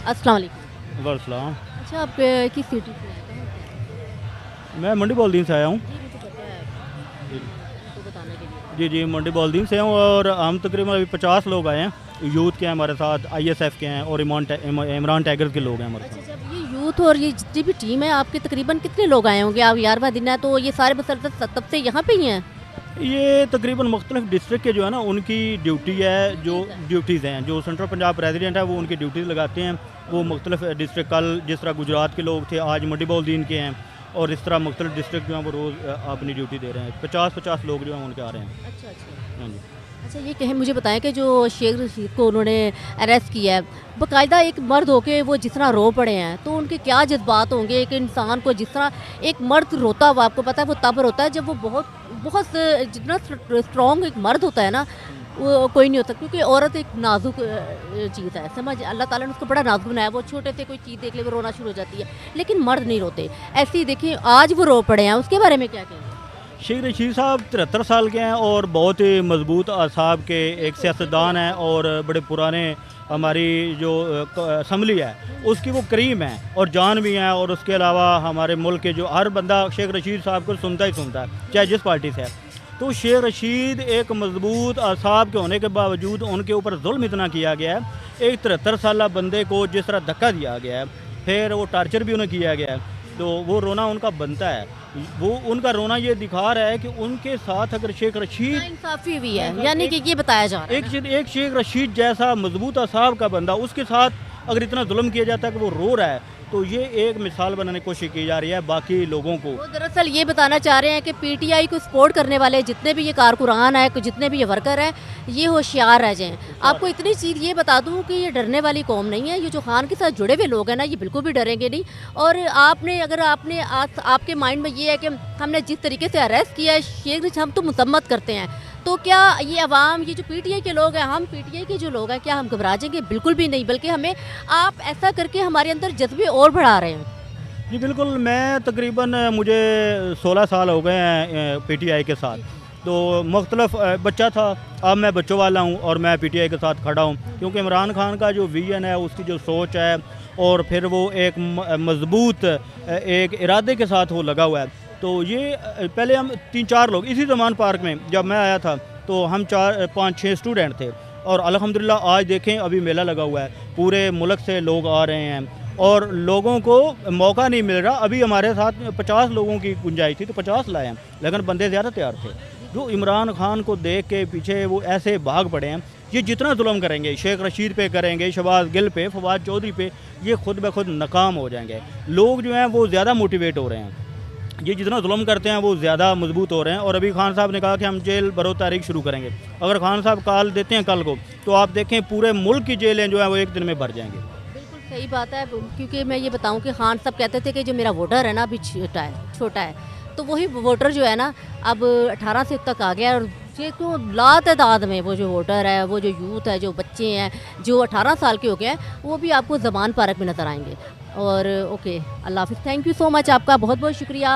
अस्सलाम वालेकुम। वालेकुम। अच्छा, आप किस सिटी से हैं? कहाँ से हैं? मैं मंडी बॉलदीन से आया हूँ। जी, मुझे पता है। जी तो बताने के लिए। जी जी, मंडी बॉलदीन से हूँ और हम तकरीबन अभी 50 लोग आए हैं। यूथ के हैं हमारे साथ, आईएसएफ के हैं और इमरान टाइगर्स के लोग हैं हमारे अच्छा, साथ। जब ये यूथ और ये जितनी भी टीम है आपके, तकरीबन कितने लोग आए होंगे? आप 11वां दिन है तो ये सारे मुसलसल तब से यहाँ पे ही हैं? ये तकरीबन मुख्तलिफ डिस्ट्रिक्ट के जो है ना उनकी ड्यूटी है, जो ड्यूटीज़ है। ड्यूटीज़ हैं, जो सेंट्रल पंजाब प्रेसिडेंट है वो उनकी ड्यूटीज़ लगाते हैं। वो मुख्तलिफ डिस्ट्रिक्ट, कल जिस तरह गुजरात के लोग थे आज मंडी बॉलदीन के हैं, और इस तरह मुख्तलिफ डिस्ट्रिक्ट जो हैं वो रोज़ अपनी ड्यूटी दे रहे हैं। 50-50 लोग जो हैं उनके आ रहे हैं। अच्छा, अच्छा। हाँ जी। अच्छा, ये कहें, मुझे बताएं कि जो शेख रशीद को उन्होंने अरेस्ट किया है, बाकायदा एक मर्द होके वो जिस तरह रो पड़े हैं, तो उनके क्या जज्बात होंगे? एक इंसान को जिस तरह एक मर्द रोता हुआ, आपको पता है वो तब रोता है जब वो बहुत बहुत जितना स्ट्रॉन्ग एक मर्द होता है ना, वो कोई नहीं होता, क्योंकि औरत एक नाजुक चीज़ है, समझ, अल्लाह ताला ने उसको बड़ा नाजुक बनाया। वो छोटे से कोई चीज़ देख ले वो रोना शुरू हो जाती है, लेकिन मर्द नहीं रोते। ऐसे ही देखिए आज वो रो पड़े हैं, उसके बारे में क्या कहेंगे? शेख रशीद साहब 73 साल के हैं और बहुत ही मजबूत असाब के एक सियासतदान हैं और बड़े पुराने हमारी जो असम्बली है उसकी वो करीम हैं और जान भी हैं। और उसके अलावा हमारे मुल्क के जो हर बंदा शेख रशीद साहब को सुनता ही सुनता है, चाहे जिस पार्टी से है। तो शेख रशीद एक मजबूत असाब के होने के बावजूद उनके ऊपर जुल्म इतना किया गया है। एक 73 साल बंदे को जिस तरह धक्का दिया गया है, फिर वो टार्चर भी उन्हें किया गया है, तो वो रोना उनका बनता है। वो उनका रोना ये दिखा रहा है कि उनके साथ अगर शेख रशीद नाइंसाफ़ी हुई है, यानी कि ये बताया जा रहा है ना। एक शेख रशीद जैसा मजबूत असाब का बंदा, उसके साथ अगर इतना जुल्म किया जाता है कि वो रो रहा है, तो ये एक मिसाल बनाने की कोशिश की जा रही है बाकी लोगों को। वो दरअसल ये बताना चाह रहे हैं कि पीटीआई को सपोर्ट करने वाले जितने भी ये कारकुरान है, जितने भी ये वर्कर हैं, ये होशियार रह जाएं। आपको इतनी चीज़ ये बता दूं कि ये डरने वाली कौम नहीं है। ये जो खान के साथ जुड़े हुए लोग हैं ना, ये बिल्कुल भी डरेंगे नहीं। और आपने अगर आपने आपके माइंड में ये है कि हमने जिस तरीके से अरेस्ट किया है शेख रशीद, हम तो मसम्मत करते हैं, तो क्या ये अवाम, ये जो पीटीआई के लोग हैं, हम पीटीआई के जो लोग हैं, क्या हम घबरा जाएंगे? बिल्कुल भी नहीं, बल्कि हमें आप ऐसा करके हमारे अंदर जज्बे और बढ़ा रहे हैं। जी बिल्कुल, मैं तकरीबन मुझे 16 साल हो गए हैं पीटीआई के साथ, तो मुख्तलफ बच्चा था, अब मैं बच्चों वाला हूँ और मैं पीटीआई के साथ खड़ा हूँ, क्योंकि इमरान खान का जो विजन है, उसकी जो सोच है, और फिर वो एक मजबूत एक इरादे के साथ वो लगा हुआ है। तो ये पहले हम 3-4 लोग इसी ज़मान पार्क में जब मैं आया था तो हम 4-5-6 स्टूडेंट थे, और अल्हम्दुलिल्लाह आज देखें अभी मेला लगा हुआ है, पूरे मुल्क से लोग आ रहे हैं और लोगों को मौका नहीं मिल रहा। अभी हमारे साथ 50 लोगों की गुंजाइश थी तो 50 लाए हैं, लेकिन बंदे ज़्यादा तैयार थे। जो इमरान खान को देख के पीछे वो ऐसे भाग पड़े हैं। ये जितना जुल्म करेंगे, शेख रशीद पे करेंगे, शहबाज गिल पे, फवाद चौधरी पे, ये खुद ब खुद नाकाम हो जाएंगे। लोग जो हैं वो ज़्यादा मोटिवेट हो रहे हैं, ये जितना जुल्म करते हैं वो ज़्यादा मजबूत हो रहे हैं। और अभी खान साहब ने कहा कि हम जेल बरो तारीख शुरू करेंगे। अगर खान साहब कॉल देते हैं कल को, तो आप देखें पूरे मुल्क की जेलें जो है वो एक दिन में भर जाएंगी। बिल्कुल सही बात है, क्योंकि मैं ये बताऊं कि खान साहब कहते थे कि जो मेरा वोटर है ना अभी छोटा है, तो वही वोटर जो है ना अब 18 से तक आ गया, और ये तो लातादाद में वो जो वोटर है, वो जो यूथ है, जो बच्चे हैं जो 18 साल के हो गए हैं, वो भी आपको ज़मान पार्क में नज़र आएंगे। और ओके, अल्लाह हाफिज़, थैंक यू सो मच, आपका बहुत बहुत शुक्रिया।